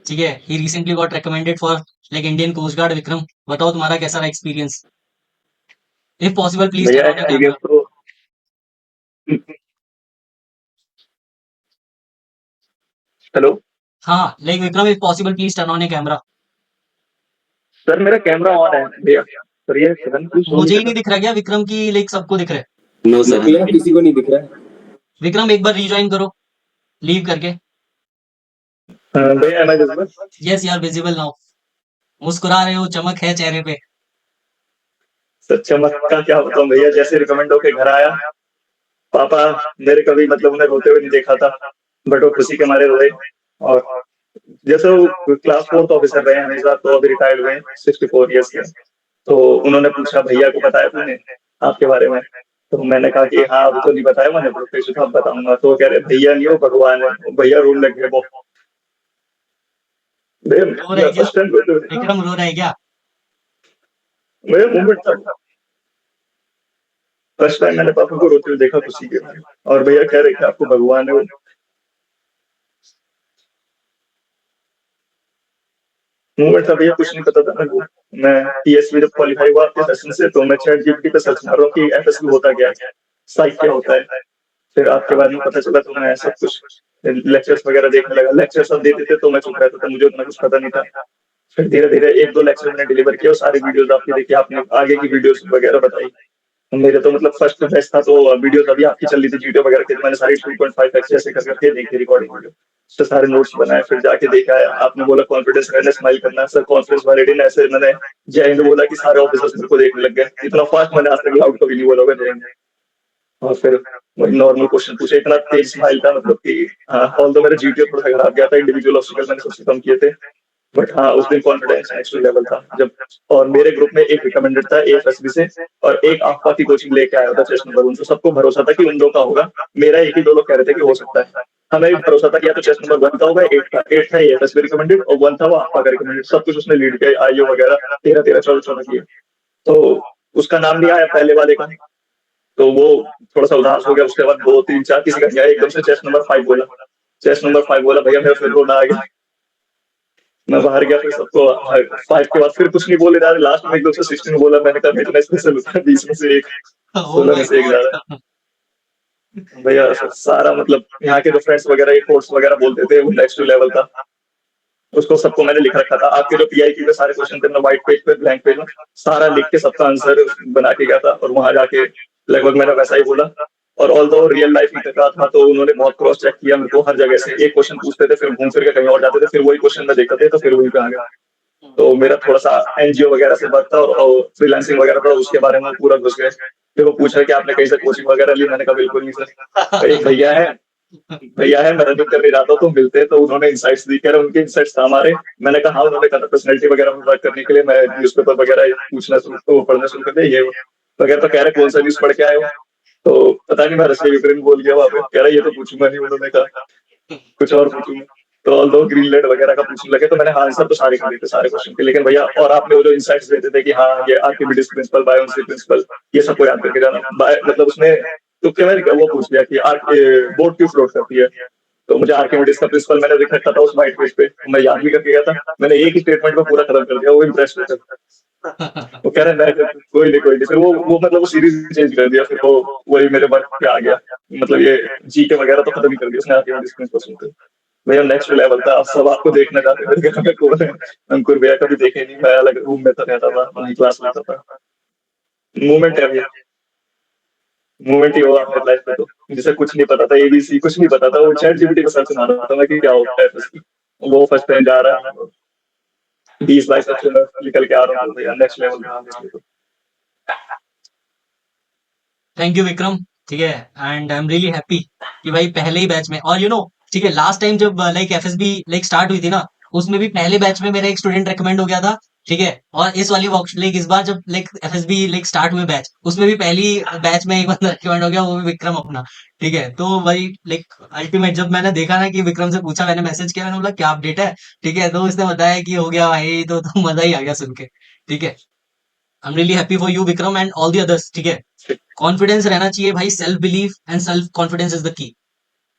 ठीक है, he recently got recommended for like Indian coast guard. Vikram, बताओ तुम्हारा कैसा रहा एक्सपीरियंस? इफ पॉसिबल प्लीज भैया टर्न ऑन योर ये कैमरा। तो हेलो। हाँ like Vikram, if possible please turn on your camera. Sir मेरा कैमरा ऑन है भैया, पर ये सडन क्यों शो नहीं मुझे ही कर नहीं दिख रहा क्या विक्रम की लाइक सबको दिख रहा है? नो सर, भैया किसी को नहीं दिख रहा है। विक्रम एक बार रिज्वाइन करो, लीव करके। रहा? भैया एम आई विजिबल? यस यार, विजिबल नाउ। मुस्कुरा रहे हो, चमक है चेहरे पे। सर चमक का क्या बताऊं भैया, जैसे रिकमेंड होके घर आया, पापा मेरे कभी मतलब उन्हें रोते हुए नहीं देखा था, बट वो खुशी के मारे रोए। और जैसे वो क्लास फोर्थ ऑफिसर रहे हैं हमेशा, तो अभी रिटायर्ड हुए 64 ईयर्स के। तो उन्होंने पूछा भैया को बताया तूने आपके बारे में? तो मैंने कहा कि हाँ अभी तो नहीं बताया मैंने, प्रोफेसर साहब बताऊंगा। तो वो कह रहे भैया नहीं हो भगवान है। भैया रोने लग गए वो। रो रहा है भैया क्या? फर्स्ट टाइम रोते हुए देखा। विक्रम रो रहा है क्या? भैया मूवमेंट था, फर्स्ट टाइम मैंने पापा को रोते हुए देखा खुशी के मारे। और भैया कह रहे कि आपको भगवान है वो। मूवमेंट था भैया, कुछ नहीं पता था मेरे को। मैं टीएसवी जब क्वालिफाई हुआ आपके सेशन से, तो मैं चैट जीपीटी पे सर्च मार रहा हूँ कि एफएसबी होता क्या है, साइक क्या होता है। फिर आपके बारे में पता चला, तो मैं सब कुछ लेक्चर्स वगैरह देखने लगा। लेक्चर सब देते थे तो मैं चुप रहता था, मुझे उतना कुछ पता नहीं था। फिर धीरे धीरे एक दो लेक्चर मैंने डिलीवर किया, और सारी वीडियोस आपकी देखी, आपने आगे की वीडियोस वगैरह बताई। मेरे तो मतलब फर्स्ट बेस्ट था, तो वीडियोस अभी आपकी चल रही थी जीटीओ वगैरह की, तो मैंने सारी 2.5x ऐसे कर करके देखी रिकॉर्डिंग वीडियो। तो सारे नोट्स बनाए, फिर जाके देखा है। आपने बोला कॉन्फिडेंस रहना, स्माइल करना, सर कॉन्फिडेंस वाले दिन ऐसे मैंने जय हिंद बोला कि सारे ऑफिसर्स मेरे को देखने लग गए। इतना फास्ट मैंने आज तक लाउड कभी नहीं बोला होगा जय हिंद। और फिर वही नॉर्मल क्वेश्चन पूछे, इतना तेज स्माइल था मतलब कि हाँ, ऑल्दो मेरा जीटीओ थोड़ा सा खराब गया था, इंडिविजुअल ऑब्स्टिकल मैंने सबसे कम किए थे, बट हाँ उस दिन कॉन्फिडेंस नेक्स्ट लेवल था जब। और मेरे ग्रुप में एक रिकमेंडेड था एएफएसबी से, और एक आपका की कोचिंग लेके आया था चेस्ट नंबर। उनको सबको भरोसा था कि उन दो का होगा, मेरा एक ही। दो लोग कह रहे थे कि हो सकता है। हमें भी भरोसा था कि या तो चेस्ट नंबर 1 का होगा, 8 था एएफएसबी रिकमेंडेड, और 1 था वो आपका का रिकमेंडेड। सब कुछ उसने लीड किया, आईओ वगैरह 13 13 14 14 किए। तो उसका नाम नहीं आया पहले वाले का, तो वो थोड़ा सा उदास हो गया। उसके बाद 2 3 4 किसी का नहीं आया, एकदम से चेस्ट नंबर 5 बोला। चेस्ट नंबर 5 बोला भैया, मेरा फिर रोना आ गया। मैं बाहर गया, फिर सबको 5 के बाद फिर कुछ नहीं बोले जा रहे, लास्ट में एकदम से 16 बोला। मैंने कहा इतना स्पेशल होता है, 20 में से एक, ओ 16 में माय से एक जा रहा गॉड। है भैया। सारा मतलब यहाँ के जो फ्रेंड्स वगैरह ये कोर्स वगैरह बोलते थे, वो नेक्स्ट लेवल था। उसको सबको मैंने लिख रखा था। आपके जो पीआईक्यू के सारे क्वेश्चन थे, मैं व्हाइट पेज पे ब्लैंक पेज में सारा लिख के सबका आंसर बना के गया था, और वहां जाके लगभग मैंने वैसा ही बोला। और ऑल दो रियल लाइफ में का था, तो उन्होंने बहुत क्रॉस चेक किया मेरे को हर जगह से। एक क्वेश्चन पूछते थे, फिर घूम फिर के कहीं और जाते थे, फिर वही क्वेश्चन में देखते थे, तो फिर वही पे आ गया। तो मेरा थोड़ा सा एनजीओ वगैरह से वर्क था, और फ्रीलांसिंग वगैरह था, उसके बारे में पूरा घुस गए। फिर वो पूछ रहे कि आपने कहीं से कोचिंग वगैरह ली? मैंने कहा बिल्कुल नहीं सर। एक भैया है मैं रनिंग करने जाता हूँ तो मिलते हैं, तो उन्होंने इंसाइट्स दी, कह रहे उनके इंसाइट्स काम आ रहे। मैंने कहा हाँ, उन्होंने कहा पर्सनैलिटी वगैरह में वर्क करने के लिए मैं न्यूज़पेपर वगैरह पूछना शुरू, तो पढ़ना शुरू कर दिया ये वगैरह। तो कह रहे कौन सा न्यूज़ पढ़ के आए हो? तो पता नहीं, मैं रशिया यूक्रेन बोल गया वहां पे। कह रहा ये तो पूछूंगा नहीं, उन्होंने कहा कुछ और पूछूंगा। तो ऑल दो ग्रीनलैंड वगैरह का पूछने लगे, तो मैंने हाँ आंसर तो सारे कर दिए थे सारे क्वेश्चन के। लेकिन भैया और आपने वो जो इंसाइट्स देते थे कि हाँ ये आर्किमिडीज प्रिंसिपल, बायोन्सी प्रिंसिपल, ये सबको याद करके जाना। मतलब उसमें तो क्या मैंने वो पूछ लिया कि बोट क्यों फ्लोट करती है? तो मुझे आर्किमिडीज का प्रिंसिपल मैंने लिख रखा था उस व्हाइट पेज पे, मैं याद भी करके गया था। मैंने एक ही स्टेटमेंट में पूरा खत्म कर दिया, वो इम्प्रेस हो गया। वो कह रहे मैं कोई नहीं। फिर वो मतलब वो सीरीज चेंज कर दिया, फिर वो वही मेरे वर्क पे आ गया। मतलब ये जीके वगैरह तो खत्म ही कर दिया उसने आर्किमिडीज प्रिंसिपल सुनते। भैया नेक्स्ट लेवल था। अब सब आपको देखना चाहते थे, मेरे घर में कौन है? अंकुर भैया कभी देखे नहीं, मैं अलग रूम में तो रहता था, वहीं क्लास लेता था। मूवमेंट है भैया, मूवमेंट ही हुआ अपने लाइफ में। तो जिसे कुछ नहीं पता था, एबीसी कुछ नहीं पता था, वो चैट जीपीटी पे सर्च मार रहा था मैं कि क्या होता है इसकी। वो फर्स्ट टाइम जा रहा है, 20 22 बच्चे में निकल के आ रहा हूँ, तो भैया नेक्स्ट लेवल था मेरे लिए तो। Thank you Vikram. ठीक है, and I am really happy कि भाई पहले ही बैच में, और यू नो, ठीक है, लास्ट टाइम जब लाइक एफएसबी लाइक स्टार्ट हुई थी ना, उसमें भी पहले बैच में मेरा एक स्टूडेंट रेकमेंड हो गया था। ठीक है, और इस वाली लाइक इस बार जब लाइक एफएसबी लाइक स्टार्ट हुए बैच, उसमें भी पहली बैच में एक बंदा रेकमेंड हो गया, वो भी विक्रम अपना। ठीक है, तो भाई लाइक अल्टीमेट जब मैंने देखा ना कि विक्रम से पूछा, मैंने मैसेज किया, मैंने बोला क्या अपडेट है। ठीक है, तो उसने बताया कि हो गया भाई, तो मजा ही आ गया सुन के। ठीक है, I am really happy for you Vikram and all the others. ठीक है, कॉन्फिडेंस रहना चाहिए भाई, self belief and self confidence is the key.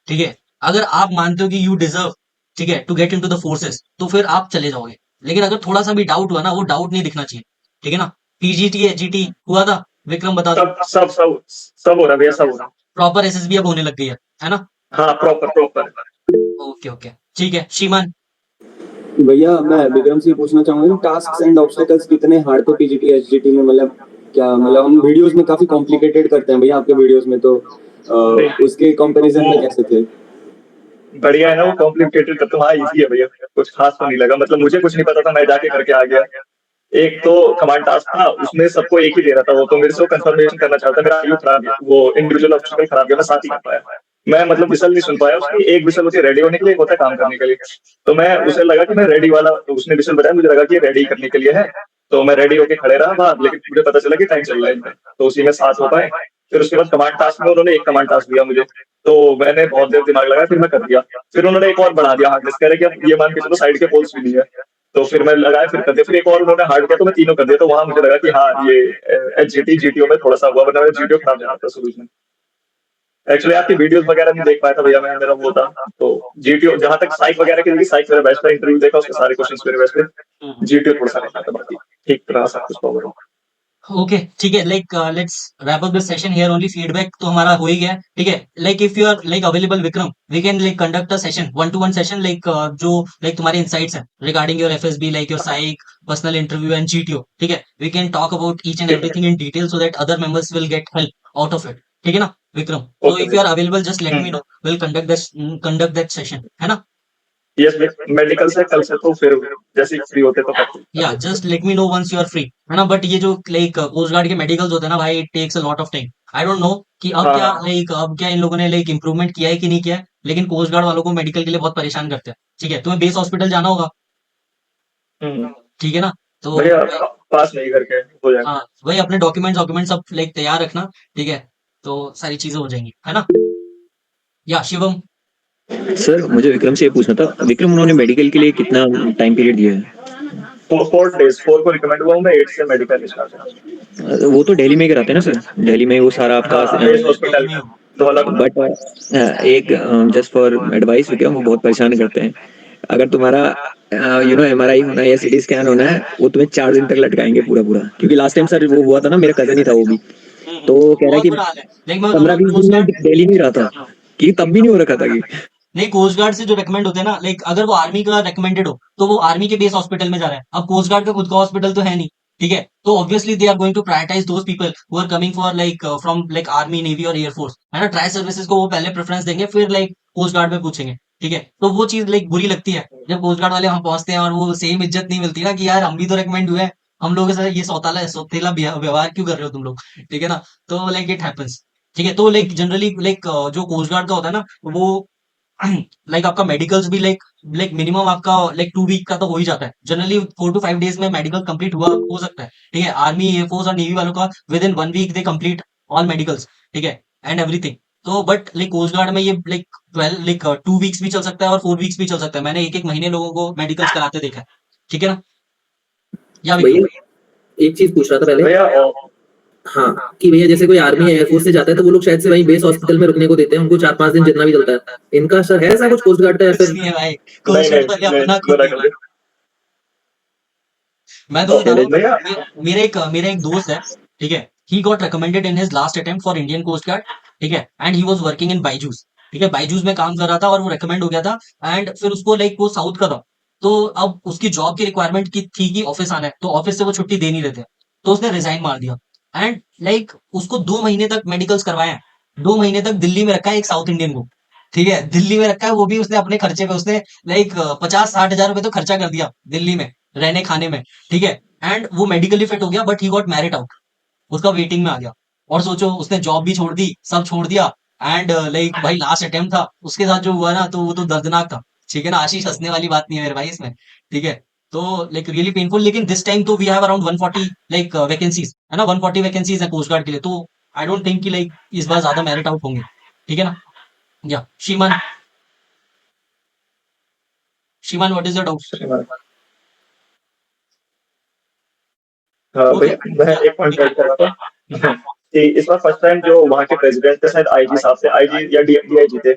ठीक है, अगर आप मानते हो कि यू डिजर्व, ठीक है, to get into the forces, तो फिर आप चले जाओगे। लेकिन अगर थोड़ा सा भी डाउट हुआ ना, वो डाउट नहीं दिखना चाहिए, ठीक है ना। पीजीटी एचजीटी हुआ था, विक्रम बता दो। सब हो रहा है भैया, सब हो रहा है। प्रॉपर एसएसबी अब होने लग गई है ना। हाँ, प्रॉपर प्रॉपर। ओके ओके, ठीक है श्रीमान। भैया मैं विक्रम से पूछना चाहूंगा टास्क एंड ऑब्स्टेकल्स कितने हार्ड थे पीजीटी एचजीटी में, मतलब क्या, मतलब हम वीडियोस में काफी कॉम्प्लिकेटेड करते हैं भैया आपके वीडियोस में, तो उसके कंपैरिजन में कैसे थे? बढ़िया है ना वो कॉम्प्लिकेटेड, तो हाँ इजी है भैया, कुछ खास तो नहीं लगा, मतलब मुझे कुछ नहीं पता था, मैं जाके करके आ गया। एक तो कमांड टास्क था, उसमें सबको एक ही दे रहा था वो, तो मेरे से वो कंफर्मेशन करना चाहता, मेरा आयु खराब गया, वो इंडिविजुअल ऑब्स्टिकल खराब गया, मैं साथ ही कर पाया। मैं मतलब विसल नहीं सुन पाया उसकी, एक विसल होती है रेडी होने के लिए, एक होता है काम करने के लिए। तो मैं उसे लगा कि मैं रेडी वाला, तो उसने विसल बजाया, मुझे लगा कि ये रेडी करने के लिए है। तो मैं रेडी होके खड़े रहा बाहर, लेकिन मुझे पता चला कि टाइम चल रहा है इनका, तो उसी में साथ हो पाए। फिर उसके बाद कमांड टास्क में उन्होंने एक कमांड टास्क दिया मुझे, तो मैंने बहुत देर दिमाग लगाया, फिर मैं कर दिया। फिर उन्होंने एक और बढ़ा दिया हार्ड डिस्क, कह रहे कि अब ये मान के चलो साइड के पोल्स भी नहीं है। तो फिर मैं लगाया, फिर कर दिया, फिर एक और उन्होंने हार्ड किया, तो मैं तीनों कर दिया, तो वहां मुझे लगा कि हाँ ये एचजीटी जीटीओ में थोड़ा सा हुआ, वरना मेरा जीटीओ खराब जा रहा था शुरू में। एक्चुअली आपकी वीडियोस वगैरह नहीं देख पाया था भैया मैं, मेरा वो था। तो जीटीओ जहां तक साइक वगैरह की, साइक मेरा बेस्ट था, इंटरव्यू देखा उसके सारे क्वेश्चंस मेरे बेस्ट थे। जीटीओ थोड़ा सा नहीं था, बाकी ठीक तरह सब कुछ कवर हो। ओके ठीक है, like let's wrap up this session here only. Feedback तो हमारा हो ही गया है, ठीक है। Like if you are like available Vikram, we can like conduct a session, one to one session, like जो लाइक तुम्हारे इनसाइट्स हैं regarding your FSB, like your psych, personal interview and GTO, ठीक है। We can talk about each and everything in detail so that other members will get help out of it, ठीक है ना Vikram. So okay if you are भैया। Available just let me know, will conduct that session, है ना। Yes भैया, medical से कल से, तो फिर जैसे ही फ्री होते तो या करते। Just let me know once you are free, है ना। बट ये जो लाइक कोस्ट गार्ड के मेडिकल्स होते हैं ना भाई, it takes a lot of time. I don't know कि अब हाँ क्या हाँ। लाइक अब क्या इन लोगों ने लाइक इंप्रूवमेंट किया है कि नहीं किया है, लेकिन कोस्ट गार्ड वालों को मेडिकल के लिए बहुत परेशान करते हैं, ठीक है। तुम्हें बेस हॉस्पिटल जाना होगा, हम्म। ठीक है ना। तो भैया पास नहीं करके हो जाएगा। हाँ, वही अपने डॉक्यूमेंट्स डॉक्यूमेंट्स सब लाइक तैयार रखना, ठीक है। तो सारी चीजें हो जाएंगी, है ना। या शिवम। सर मुझे विक्रम से ये पूछना था, विक्रम उन्होंने मेडिकल के लिए कितना टाइम पीरियड दिया है? 4 days, 4 को रिकमेंड हुआ हूँ मैं, 8 से मेडिकल स्टार्ट है। वो तो दिल्ली में ही कराते हैं ना सर, दिल्ली में वो सारा आपका। हाँ, बेस हॉस्पिटल में धौला कुंआ। बट एक जस्ट फॉर एडवाइस विक्रम, वो बहुत परेशान करते हैं। अगर तुम्हारा एमआरआई होना है या सीटी स्कैन होना है, वो तुम्हें 4 दिन तक लटकाएंगे पूरा पूरा, क्योंकि लास्ट टाइम सर वो हुआ था ना, मेरा कजन ही था वो भी, तो वो कह रहा है बहुत कि बुरा हाल है। लाइक मैं बताऊँ ना, 15-20 कोस्ट दिन में गार्ड, दिल्ली में ही रहा था, कि तब भी नहीं हो रखा था कि। नहीं कोस्ट गार्ड से जो रेकमेंड होते हैं ना, लाइक अगर वो आर्मी का रेकमेंडेड हो तो वो आर्मी के बेस हॉस्पिटल में जा रहा है। अब कोस्ट गार्ड का खुद का हॉस्पिटल तो है नहीं, ठीक है। तो obviously they are going to prioritize those people who are coming for like from like army navy और एयरफोर्स, है ना। ट्राई सर्विसेज को वो पहले प्रेफरेंस देंगे, फिर लाइक कोस्ट गार्ड में पूछेंगे, ठीक है। तो वो चीज लाइक बुरी लगती है जब कोस्ट गार्ड वाले वहां पहुंचते हैं और वो सेम इज्जत नहीं मिलती ना, कि यार हम भी तो रेकमेंड हुए हैं, हम लोगों के साथ ये सौतेला व्यवहार क्यों कर रहे हो तुम लोग, ठीक है ना। तो लाइक इट हैपेंस, ठीक है। तो लाइक जनरली लाइक जो कोस्ट गार्ड का होता है ना, वो लाइक आपका मेडिकल्स भी लाइक मिनिमम आपका लाइक 2 वीक का तो हो ही जाता है जनरली। 4 to 5 days में मेडिकल कंप्लीट हुआ हो सकता है, ठीक है। आर्मी एयरफोर्स और नेवी वालों का within 1 week they complete all medicals, ठीक है, एंड एवरीथिंग। तो बट लाइक कोस्ट गार्ड में ये लाइक 12 लाइक 2 वीक्स भी चल सकता है और 4 वीक्स भी चल सकता है। मैंने एक एक महीने लोगों को मेडिकल्स कराते देखा है, ठीक है ना। या विक्रम। भैया एक चीज पूछ रहा था पहले। भैया हाँ, कि भैया जैसे कोई आर्मी या एयरफोर्स से जाता है तो वो लोग शायद से वहीं बेस हॉस्पिटल में रुकने को देते हैं उनको, 4-5 दिन जितना भी चलता है। इनका सर है ऐसा कुछ कोस्ट गार्ड का या कुछ फिर? नहीं है भाई, नहीं कोस्ट गार्ड वाले नहीं अपना नहीं, खुद मना कर देखा। दे मैं तो बता रहा हूँ, भैया। मेरा एक दोस्त है, ठीक है। He got recommended in his last attempt for Indian coast guard, ठीक है। And he was working in Byju's, ठीक है। बाइजूस में काम कर रहा था और वो रिकमेंड हो गया था। एंड फिर उसको लाइक वो साउथ का था, तो अब उसकी जॉब की रिक्वायरमेंट की थी कि ऑफिस आना है, तो ऑफिस से वो छुट्टी दे नहीं रहे थे, तो उसने रिजाइन मार दिया। एंड लाइक उसको 2 महीने तक मेडिकल्स करवाए हैं, 2 महीने तक दिल्ली में रखा है एक साउथ इंडियन को, ठीक है। दिल्ली में रखा है, वो भी उसने अपने खर्चे पे, उसने लाइक 50-60 हजार रुपए तो खर्चा कर दिया दिल्ली में रहने खाने में, ठीक है। एंड वो मेडिकली फिट हो गया, but he got married out, उसका वेटिंग में आ गया। और सोचो उसने जॉब भी छोड़ दी, सब छोड़ दिया। एंड लाइक भाई लास्ट अटेम्प्ट था उसके साथ जो हुआ ना, तो वो तो दर्दनाक था, ठीक है ना। आशीष हंसने वाली बात नहीं है मेरे भाई इसमें, ठीक है। तो लाइक रियली पेनफुल, लेकिन दिस टाइम तो we have around 140 like vacancies, है ना। 140 वैकेंसीज है कोस्ट गार्ड के लिए, तो आई डोंट थिंक कि लाइक इस बार ज्यादा मेरिट आउट होंगे, ठीक है ना। या श्रीमान, श्रीमान व्हाट इज योर डाउट। हाँ ओके, भैया, मैं एक पॉइंट ऐड कर रहा था कि इस बार फर्स्ट टाइम जो वहाँ के प्रेसिडेंट थे शायद आईजी साहब थे, आईजी या डीआईजी थे।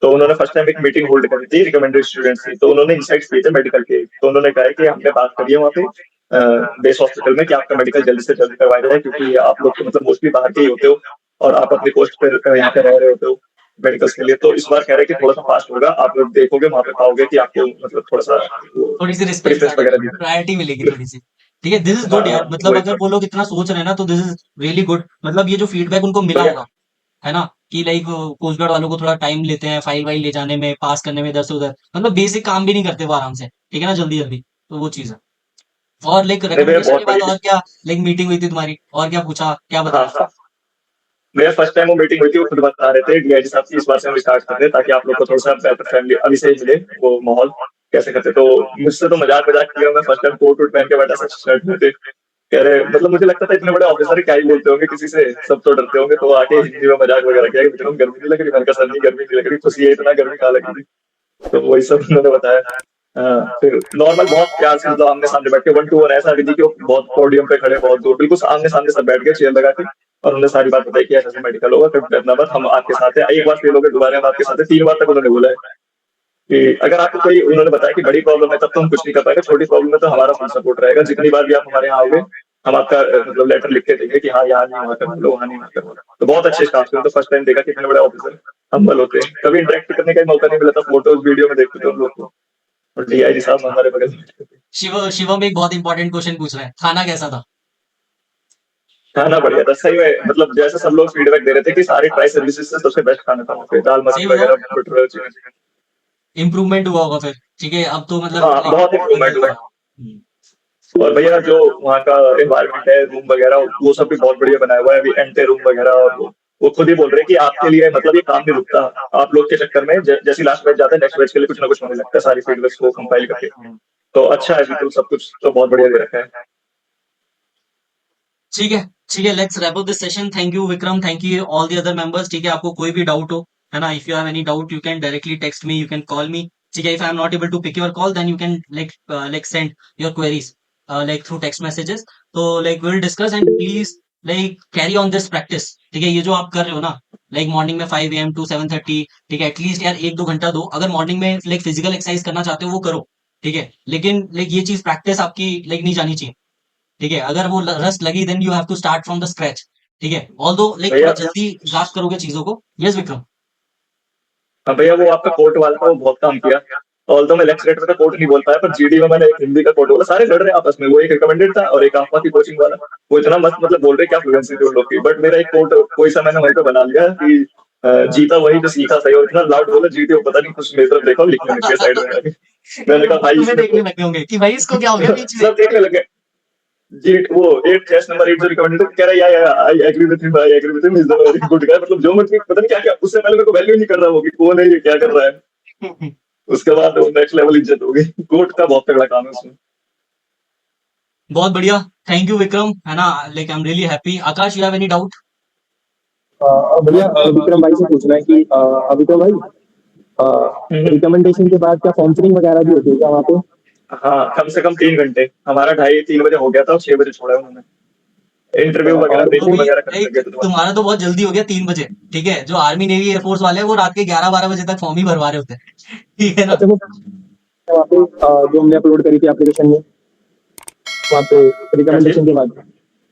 तो उन्होंने फर्स्ट टाइम एक मीटिंग होल्ड करी थी रिकमेंडेड स्टूडेंट्स की, तो उन्होंने इंसाइट्स दिए थे मेडिकल के। तो उन्होंने कहा है कि हमने बात करी है वहाँ पे बेस हॉस्पिटल में कि आपका मेडिकल जल्दी से जल्दी करवाया जाए, क्योंकि आप लोग तो मतलब मोस्टली बाहर के ही होते हो और आप अपनी पोस्ट पे यहाँ पे रह रहे होते हो मेडिकल्स के लिए। तो इस बार कह रहे हैं कि थोड़ा सा फास्ट होगा, आप लोग देखोगे वहाँ पे पाओगे कि आपको मतलब थोड़ा सा थोड़ी सी रिस्पेक्ट प्रेफरेंस वगैरह दी प्रायोरिटी मिलेगी थोड़ी सी। ठीक है, दिस इज गुड यार, हाँ मतलब वही अगर तो। वो लोग इतना सोच रहे हैं ना तो दिस इज रियली गुड। मतलब ये जो फीडबैक उनको मिला भैया होगा, है ना, कि लाइक कोस्ट गार्ड वालों को थोड़ा टाइम लेते हैं फाइल वाइल ले जाने में, पास करने में इधर से उधर, मतलब बेसिक काम भी नहीं करते वो आराम से, ठीक है ना, जल्दी जल्दी। तो वो चीज है। और लाइक नहीं भैया रिकमेंडेशन बहुत के बाद बढ़िया। और क्या, लाइक मीटिंग हुई थी तुम्हारी, और क्या पूछा, क्या हाँ बताया? हाँ, मेरा फर्स्ट टाइम वो मीटिंग हुई थी, वो खुद बता रहे थे डीआईजी साहब की इस बार से हम स्टार्ट कर रहे हैं ताकि आप लोग को थोड़ा सा बेटर फैमिली अभी से ही मिले वो माहौल कैसे करते। तो मुझसे तो मजाक मजाक किया, मैं फर्स्ट टाइम कोट वोट पहन के बैठा सच शर्ट में थे, कह रहे मतलब मुझे लगता था इतने बड़े ऑफिसर क्या ही बोलते होंगे किसी से, सब तो डरते होंगे। तो आके हिंदी में मजाक वगैरह किया कि विक्रम गर्मी नहीं लग रही, मैंने कहा सर नहीं गर्मी नहीं लग रही, खुशी है इतना गर्मी कहाँ लगी थी। तो वही सब उन्होंने बताया। फिर नॉर्मल बहुत प्यार से मतलब आमने सामने बैठ के 1-to-1 ऐसा विधि कि वो बहुत पोडियम पे खड़े बहुत दूर बिल्कुल आमने सामने सब बैठ के चेयर लगा के, और उन्होंने सारी बात बताई कि ऐसा मेडिकल होगा, फिर डरना मत, हम आपके साथ हैं, एक बार फेल हो गए दोबारा हम आपके साथ हैं, 3 बार तक उन्होंने बोला है कि अगर आपको कोई, उन्होंने बताया कि बड़ी प्रॉब्लम है तब तो हम कुछ नहीं कर पाएंगे, छोटी प्रॉब्लम है तो हमारा फुल सपोर्ट रहेगा, जितनी बार भी आप हमारे यहाँ आओगे हम आपका मतलब लेटर लिख के देंगे कि हाँ यहाँ नहीं वहाँ करवा लो, वहाँ नहीं वहाँ करवा लो। तो बहुत अच्छे स्टाफ थे, तो फर्स्ट टाइम देखा कि इतने बड़े ऑफिसर हम्बल होते हैं, कभी इंटरेक्ट करने का ही मौका नहीं मिला था, फोटोज वीडियो में देखते थे हम लोग को। और डीआईजी साहब हमारे बगल में बैठे थे। शिवम एक बहुत इंपॉर्टेंट क्वेश्चन पूछ रहा है, खाना कैसा था? खाना बढ़िया था सही में, मतलब जैसे सब लोग फीडबैक दे रहे थे कि सारी ट्राई सर्विसेज से सबसे बेस्ट खाना था वहाँ पे, दाल सही मखनी बताओ, वगैरह बटर चिकन। इम्प्रूवमेंट हुआ होगा फिर, ठीक है, अब तो मतलब हाँ लाइक बहुत बढ़िया इम्प्रूवमेंट ही हुआ होगा। है। और भैया जो वहाँ का एनवायरनमेंट है, रूम वगैरह वो सब भी बहुत बढ़िया बनाया हुआ है, अभी एंटे रूम वगैरह, और वो खुद ही बोल रहे हैं कि आपके लिए मतलब ये काम नहीं रुकता, आप लोग के चक्कर में जैसे लास्ट बैच जाता है नेक्स्ट बैच के लिए कुछ ना कुछ होने लगता है, सारी फीडबैक्स को कंपाइल करके। तो अच्छा है बिल्कुल, सब कुछ तो बहुत बढ़िया दे रखा है। ठीक है, ठीक है, let's wrap up this session. Thank you Vikram, thank you all the other members. ठीक है, आपको कोई भी डाउट हो, है ना, if you have any doubt you can directly text me, you can call me. ठीक है, if I am not able to pick your call then you can like send your queries like through text messages. तो like will discuss and please like carry on this practice. ठीक है, ये जो आप कर रहे हो ना, लाइक मॉर्निंग में 5 AM टू 7:30, ठीक है, एटलीस्ट यार 1-2 घंटा दो। अगर मॉर्निंग में लाइक फिजिकल एक्सरसाइज करना चाहते हो वो करो, ठीक है, लेकिन लाइक ये चीज प्रैक्टिस आपकी लाइक नहीं जानी चाहिए। ठीक है, अगर वो रस्ट लगी then you have to start from the scratch. ठीक है, ऑल्दो लाइक थोड़ा भैया जल्दी ग्रास्प करोगे चीजों को। यस विक्रम। हाँ भैया, वो आपका कोर्ट वाला था वो बहुत काम किया, ऑल तो मैं लेक्चर में तो कोर्ट नहीं बोल पाया, पर जीडी में मैंने एक हिंदी का कोर्ट बोला, सारे लड़ रहे हैं आपस में, वो एक रिकमेंडेड था और एक आपका की कोचिंग वाला, वो इतना मस्त मतलब बोल रहे क्या फ्लुएंसी थी उन लोग की, बट मेरा एक कोर्ट कोई सा मैंने वहीं पे बना लिया कि जीता वही जो सीखा सही, और इतना लाउड बोला जीते वो पता नहीं कुछ मेरी तरफ देखा और लिखने लग गया साइड में आके। मैंने कहा भाई तुम्हें इसने देखने तो लगे होंगे कि भाई इसको क्या हो गया बीच में। सब देखने लगे। जी वो 8 चेस नंबर 8 जो रिकमेंडेड कह रहा है, या I agree with him, I agree with him, is the very good guy, मतलब जो मतलब पता नहीं क्या क्या, उससे पहले मेरे को वैल्यू नहीं कर रहा वो कि कौन है ये क्या कर रहा है। उसके बाद नेक्स्ट लेवल इज्जत हो गई, कोर्ट का बहुत तगड़ा काम है उसमें। बहुत बढ़िया, थैंक यू विक्रम, है ना, like I am really happy. Akash, you have any doubt? भैया विक्रम भाई से पूछना है कि विक्रम भाई रिकमेंडेशन के बाद क्या काउंसलिंग वगैरह भी होती है क्या वहाँ पे? हाँ कम से कम 3 घंटे, हमारा 2:30-3 बजे हो गया था और 6 बजे छोड़ा है उन्होंने, इंटरव्यू वगैरह और तो ब्रीफिंग भी वगैरह करने लग लाइक गए थे दोबारा। तुम्हारा तो बहुत जल्दी हो गया 3 बजे। ठीक है, जो आर्मी नेवी एयरफोर्स वाले हैं वो रात के 11-12 बजे तक फॉर्म ही भरवा रहे होते हैं। ठीक है ना। अच्छा वो वहाँ पे जो हमने अपलोड करी थी एप्लीकेशन में वहाँ पे क्या चीज? रिकमेंडेशन के बाद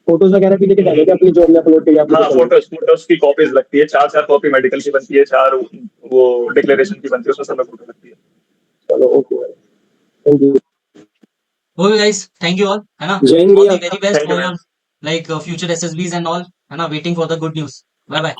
फोटोज वगैरह भी लेके डाले थे अपनी जो हमने अपलोड करी हाँ एप्लीकेशन में। फोटोज फोटोज की कॉपीज लगती है, 4-4 कॉपी मेडिकल की बनती है, 4 वो डिक्लेरेशन की बनती है, उसमें सब में फोटो लगती है। चलो ओके भाई, thank you. Okay guys, thank you all, है ना, जय हिंद ऑल भैया। The very best thank you for ma'am. Your like future SSBs and all, है ना, waiting for the good news. Bye bye.